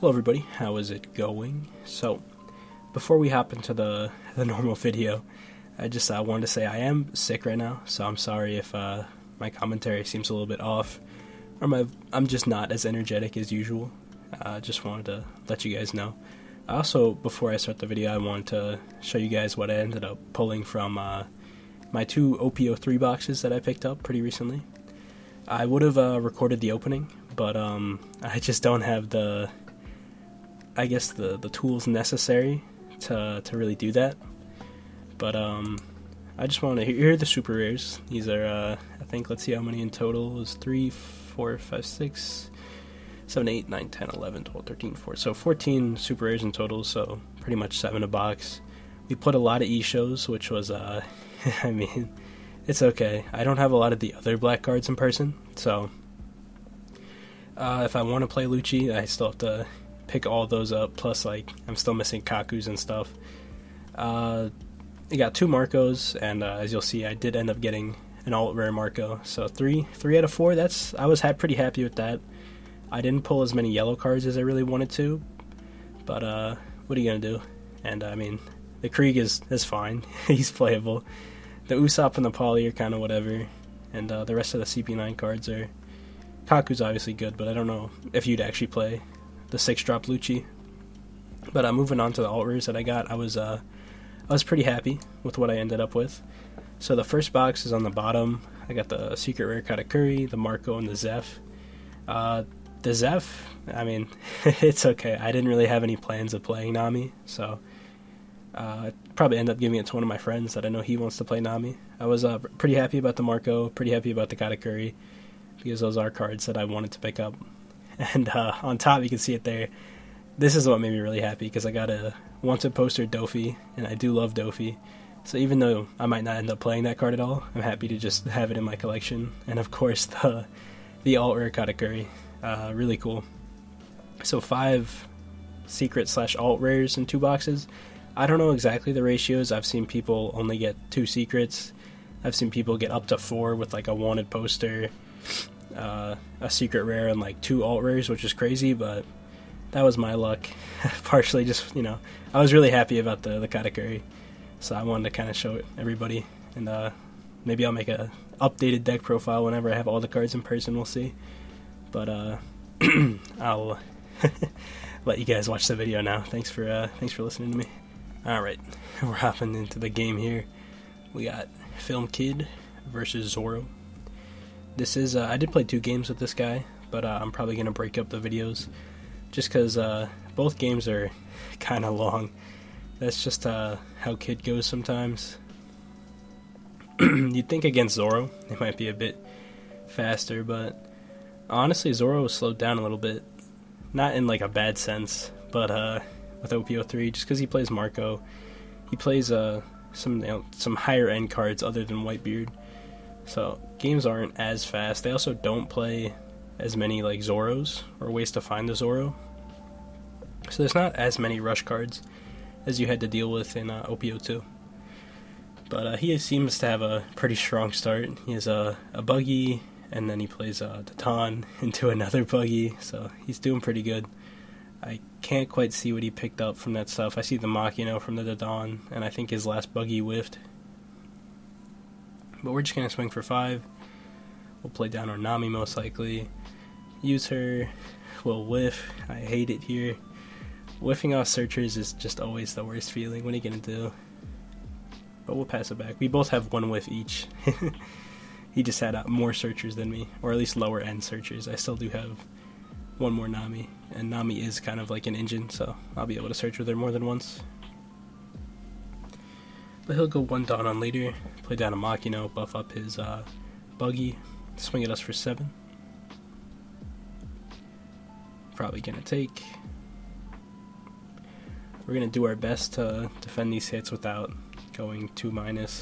Hello everybody, how is it going? So, before we hop into the normal video, I just wanted to say I am sick right now, so I'm sorry if my commentary seems a little bit off, or I'm just not as energetic as usual. Just wanted to let you guys know. Also, before I start the video, I wanted to show you guys what I ended up pulling from my two OP03 boxes that I picked up pretty recently. I would have recorded the opening, but I just don't have the tools necessary to really do that. But I just want to here are the super rares. These are I think, let's see how many in total. It was 3, 4, 5, 6, 7, 8, 9, 10, 11, 12, 13, 14. So 14 super rares in total, so pretty much 7 a box. We put a lot of E-shows, which was I mean, it's okay. I don't have a lot of the other black cards in person, so if I want to play Lucci, I still have to pick all those up, plus like I'm still missing Kakus and stuff. I got 2 Marcos, and as you'll see, I did end up getting an alt rare Marco, so 3 out of 4. I was pretty happy with that. I didn't pull as many yellow cards as I really wanted to, but what are you gonna do? And I mean, the Krieg is fine. He's playable. The Usopp and the Poly are kind of whatever, and the rest of the CP9 cards are... Kaku's obviously good, but I don't know if you'd actually play the 6-drop Lucci. But moving on to the alt rares that I got, I was pretty happy with what I ended up with. So the first box is on the bottom. I got the secret rare Katakuri, the Marco, and the Zeph. The Zeph, I mean, it's okay. I didn't really have any plans of playing Nami, so I'd probably end up giving it to one of my friends that I know he wants to play Nami. I was pretty happy about the Marco, pretty happy about the Katakuri, because those are cards that I wanted to pick up. And on top, you can see it there. This is what made me really happy, because I got a wanted poster Dofi, and I do love Dofi. So even though I might not end up playing that card at all, I'm happy to just have it in my collection. And of course, the alt rare Katakuri. Really cool. So 5 secret / alt rares in 2 boxes. I don't know exactly the ratios. I've seen people only get 2 secrets. I've seen people get up to 4 with like a wanted poster, a secret rare, and like 2 alt rares, which is crazy, but that was my luck. Partially just, I was really happy about the Katakuri, so I wanted to kind of show it everybody, and maybe I'll make a updated deck profile whenever I have all the cards in person. We'll see. But I'll let you guys watch the video now. Thanks for listening to me. Alright, we're hopping into the game here. We got Film Kid versus Zoro. This is, I did play 2 games with this guy, but I'm probably going to break up the videos, just because both games are kind of long. That's just how Kid goes sometimes. You'd think against Zoro, it might be a bit faster, but honestly, Zoro was slowed down a little bit. Not in like a bad sense, but with OP03, just because he plays Marco. He plays some higher end cards other than Whitebeard. So games aren't as fast. They also don't play as many like Zoros or ways to find the Zoro. So there's not as many rush cards as you had to deal with in OP02. But he seems to have a pretty strong start. He has a buggy, and then he plays Datan into another buggy, so he's doing pretty good. I can't quite see what he picked up from that stuff. I see the Machina from the Datan, and I think his last buggy whiffed. But we're just going to swing for 5. We'll play down our Nami most likely. Use her. We'll whiff. I hate it here. Whiffing off searchers is just always the worst feeling. What are you going to do? But we'll pass it back. We both have 1 whiff each. He just had more searchers than me, or at least lower end searchers. I still do have 1 more Nami, and Nami is kind of like an engine, so I'll be able to search with her more than once. But he'll go 1 Dawn on later, play down a Machina, buff up his buggy, swing at us for 7. Probably gonna take. We're gonna do our best to defend these hits without going 2-.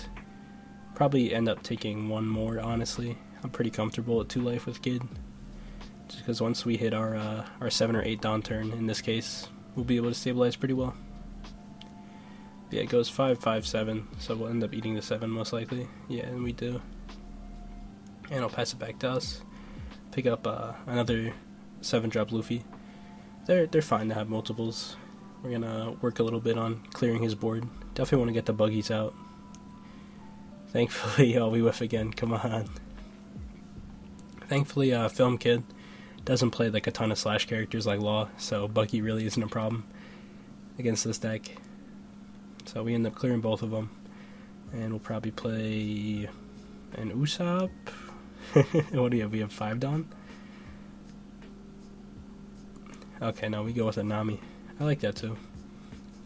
Probably end up taking 1 more, honestly. I'm pretty comfortable at 2 life with Kid. Just because once we hit our 7 or 8 Dawn turn, in this case, we'll be able to stabilize pretty well. Yeah, it goes 5, 5, 7, so we'll end up eating the 7 most likely. Yeah, and we do. And I'll pass it back to us. Pick up another 7-drop Luffy. they're fine to have multiples. We're gonna work a little bit on clearing his board. Definitely want to get the buggies out. Thankfully, we whiff again. Come on. Thankfully, Film Kid doesn't play like a ton of slash characters like Law, so buggy really isn't a problem against this deck. So we end up clearing both of them, and we'll probably play an Usopp. What do we have? We have 5 Dawn? Okay, no, we go with a Nami. I like that too.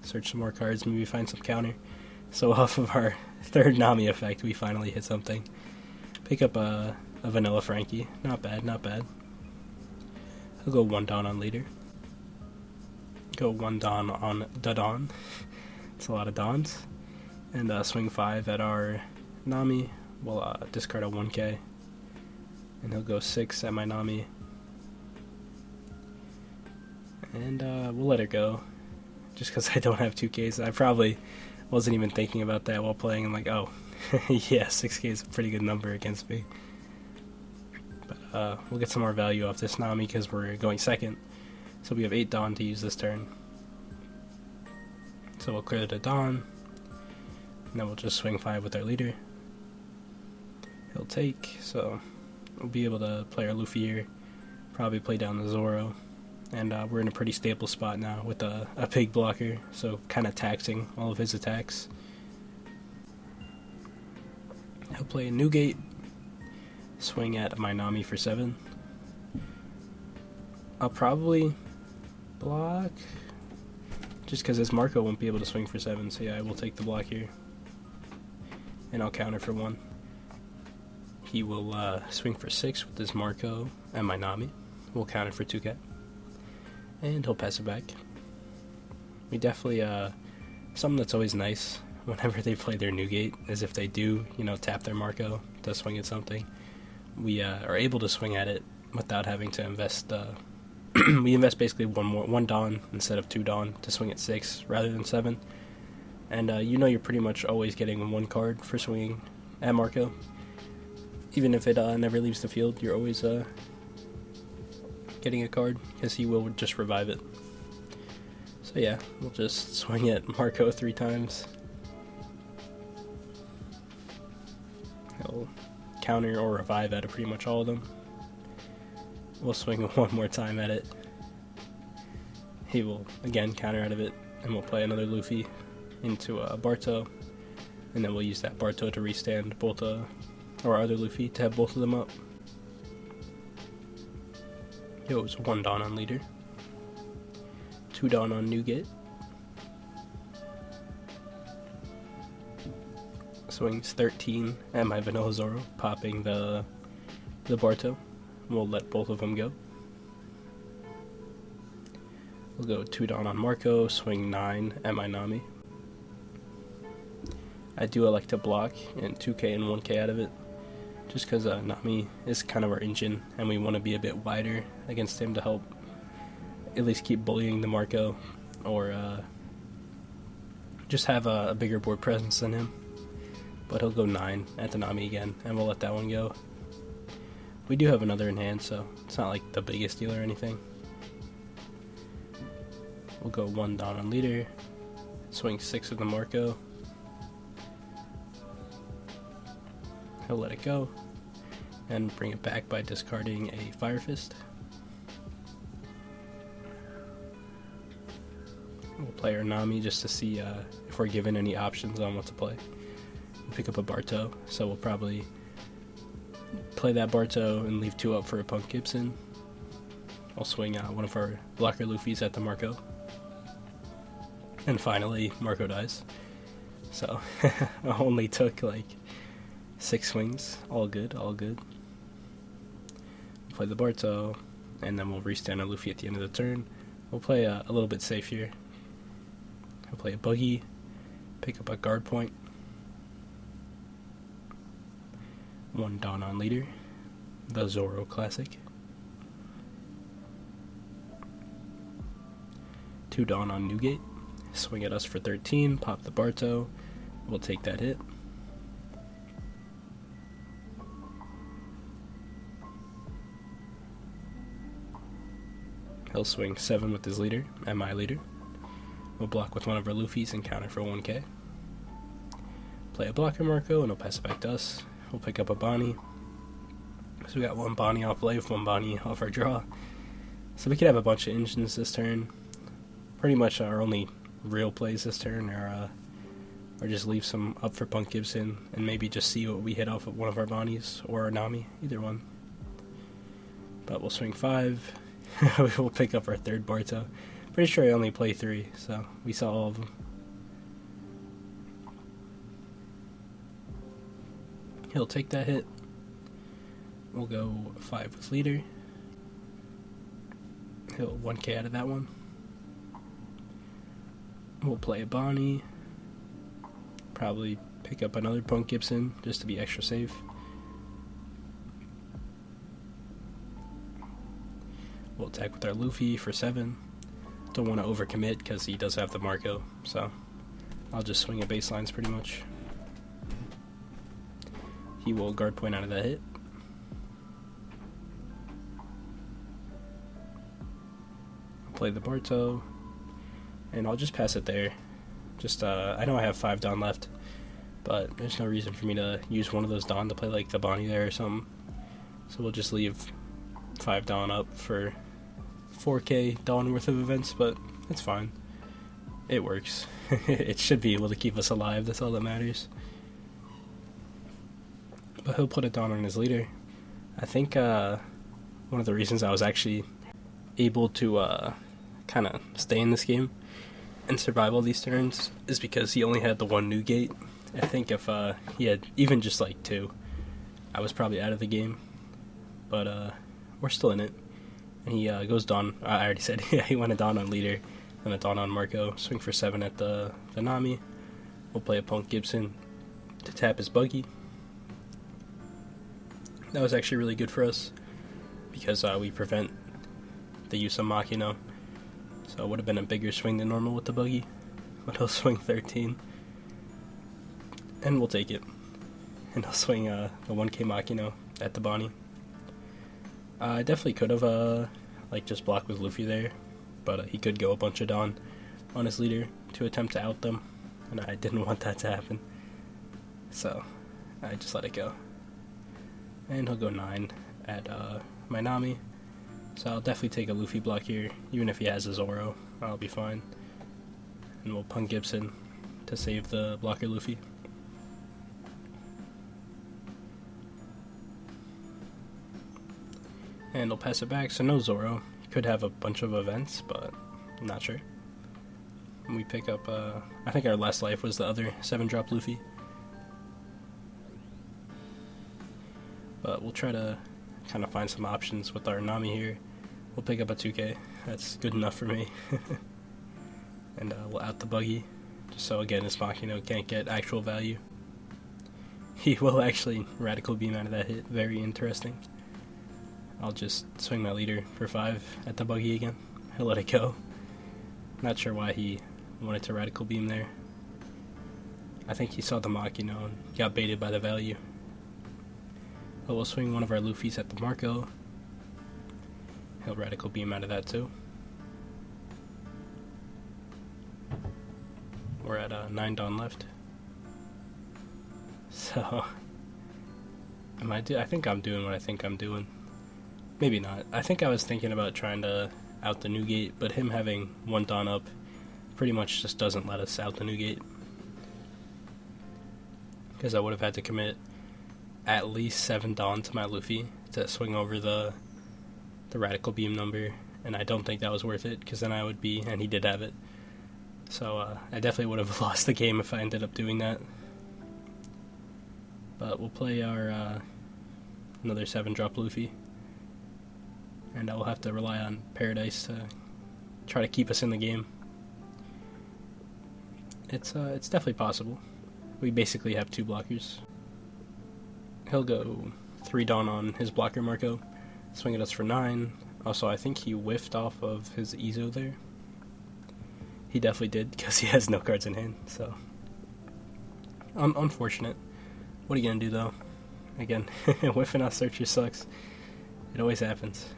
Search some more cards, maybe find some counter. So off of our 3rd Nami effect, we finally hit something. Pick up a Vanilla Frankie. Not bad, not bad. I'll go 1 Dawn on leader. Go 1 Dawn on Dawn. It's a lot of Dawns. And swing 5 at our Nami. We'll discard a 1k. And he'll go 6 at my Nami. And we'll let it go. Just because I don't have 2Ks. I probably wasn't even thinking about that while playing. I'm like, oh, yeah, 6K is a pretty good number against me. But we'll get some more value off this Nami because we're going 2nd. So we have 8 Dawn to use this turn. So we'll clear the Dawn. And then we'll just swing 5 with our leader. He'll take, so we'll be able to play our Luffy here. Probably play down the Zoro. And we're in a pretty stable spot now with a pig blocker, so kind of taxing all of his attacks. He'll play a Newgate, swing at my Nami for 7. I'll probably block, just because his Marco won't be able to swing for 7, so yeah, I will take the block here. And I'll counter for 1. He will swing for 6 with his Marco and my Nami. We'll counter for 2k. And he'll pass it back. We definitely, something that's always nice whenever they play their Newgate is if they do, tap their Marco to swing at something. We are able to swing at it without having to invest, we invest basically 1 Dawn instead of 2 Dawn to swing at 6 rather than 7. And you're pretty much always getting 1 card for swinging at Marco. Even if it never leaves the field, you're always getting a card, because he will just revive it. So yeah, we'll just swing at Marco 3 times. He'll counter or revive at pretty much all of them. We'll swing 1 more time at it. He will again counter out of it, and we'll play another Luffy into Barto, and then we'll use that Barto to restand both our other Luffy to have both of them up. It was 1 Dawn on leader, 2 Dawn on Newgate, swings 13 at my Vanilla Zoro, popping the Barto. We'll let both of them go. We'll go 2 Dawn on Marco, swing 9 at my Nami. I do like to block and 2k and 1k out of it, just because Nami is kind of our engine, and we want to be a bit wider against him to help at least keep bullying the Marco, or just have a bigger board presence than him. But he'll go 9 at the Nami again, and we'll let that one go. We do have another in hand, so it's not like the biggest deal or anything. We'll go 1 Dawn on leader, swing 6 with the Marco. He'll let it go, and bring it back by discarding a Fire Fist. We'll play our Nami just to see if we're given any options on what to play. We'll pick up a Barto, so we'll probably play that Barto and leave 2 up for a Punk Gibson. I'll swing one of our blocker Luffys at the Marco. And finally, Marco dies. So, I only took like 6 swings. All good, all good. We'll play the Barto, and then we'll restand our Luffy at the end of the turn. We'll play a little bit safe here. We'll play a Buggy, pick up a guard point. 1 Dawn on leader, the Zoro classic. 2 Dawn on Newgate, swing at us for 13, pop the Barto, we'll take that hit. He'll swing 7 with his leader and my leader. We'll block with one of our Luffys and counter for 1k. Play a blocker Marco and he'll pass it back to us. We'll pick up a Bonnie. So we got one Bonnie off life, one Bonnie off our draw. So we could have a bunch of engines this turn. Pretty much our only real plays this turn are or just leave some up for Punk Gibson and maybe just see what we hit off of one of our Bonnies or our Nami, either one. But we'll swing 5. We'll pick up our third Barto. Pretty sure I only play 3, so we saw all of them. He'll take that hit. We'll go 5 with leader. He'll 1k out of that one. We'll play a Bonnie. Probably pick up another Punk Gibson just to be extra safe. We'll attack with our Luffy for 7. Don't want to overcommit because he does have the Marco, so I'll just swing at baselines pretty much. He will guard point out of that hit. I'll play the Barto, and I'll just pass it there. Just, I know I have 5 Dawn left, but there's no reason for me to use one of those Dawn to play like the Bonnie there or something. So we'll just leave 5 Dawn up for 4k Dawn worth of events, but it's fine. It works. It should be able to keep us alive, that's all that matters. But he'll put a Dawn on his leader. I think one of the reasons I was actually able to kind of stay in this game and survive all these turns is because he only had the 1 new gate. I think if he had even just like 2, I was probably out of the game. But we're still in it. And he goes Dawn. I already said, yeah, he went a Dawn on leader, then a Dawn on Marco. Swing for 7 at the Nami. We'll play a Punk Gibson to tap his buggy. That was actually really good for us because we prevent the use of Machina. So it would have been a bigger swing than normal with the buggy, but he'll swing 13, and we'll take it. And he'll swing the 1k Machina at the Bonnie. I definitely could have like just blocked with Luffy there, but he could go a bunch of Dawn on his leader to attempt to out them, and I didn't want that to happen. So I just let it go. And he'll go 9 at my Nami. So I'll definitely take a Luffy block here, even if he has a Zoro, I'll be fine. And we'll Punk Gibson to save the blocker Luffy. And he'll pass it back, so no Zoro. Could have a bunch of events, but I'm not sure. And we pick up, I think our last life was the other 7-drop Luffy. But we'll try to kind of find some options with our Nami here. We'll pick up a 2k. That's good enough for me. And we'll out the buggy, just so again his Machina can't get actual value. He will actually Radical Beam out of that hit. Very interesting. I'll just swing my leader for 5 at the buggy again. He'll let it go. Not sure why he wanted to Radical Beam there. I think he saw the Machina and got baited by the value. But we'll swing one of our Luffys at the Marco. He'll Radical Beam out of that too. We're at 9 Dawn left. So, I think I'm doing what I think I'm doing. Maybe not. I think I was thinking about trying to out the new gate, but him having 1 Dawn up pretty much just doesn't let us out the new gate. Because I would have had to commit at least 7 Dawn to my Luffy to swing over the Radical Beam number, and I don't think that was worth it, because then I would be, and he did have it. So I definitely would have lost the game if I ended up doing that. But we'll play our another 7-drop Luffy, and I'll have to rely on Paradise to try to keep us in the game. It's definitely possible. We basically have 2 blockers. He'll go 3 Dawn on his blocker Marco, swing at us for 9. Also, I think he whiffed off of his Ezo there. He definitely did, because he has no cards in hand, so unfortunate. What are you gonna do though? Again, whiffing off Searcher sucks. It always happens.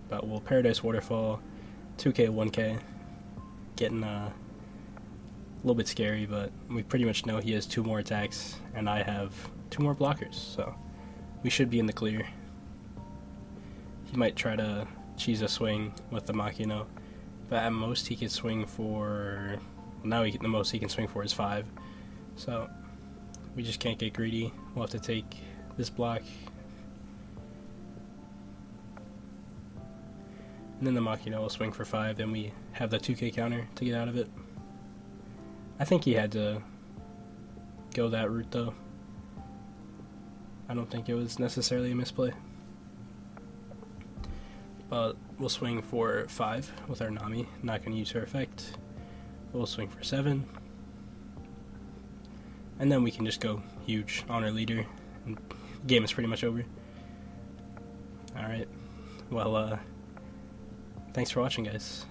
But we'll Paradise Waterfall, 2k, 1k. Getting a little bit scary, but we pretty much know he has 2 more attacks, and I have 2 more blockers, so we should be in the clear. He might try to cheese a swing with the Makino, but at most he can swing for... Now the most he can swing for is 5, so we just can't get greedy. We'll have to take this block, and then the Makino will swing for 5, then we have the 2k counter to get out of it. I think he had to go that route though. I don't think it was necessarily a misplay. But we'll swing for 5 with our Nami, not going to use her effect. We'll swing for 7. And then we can just go huge on our leader, and the game is pretty much over. Alright, well, thanks for watching, guys.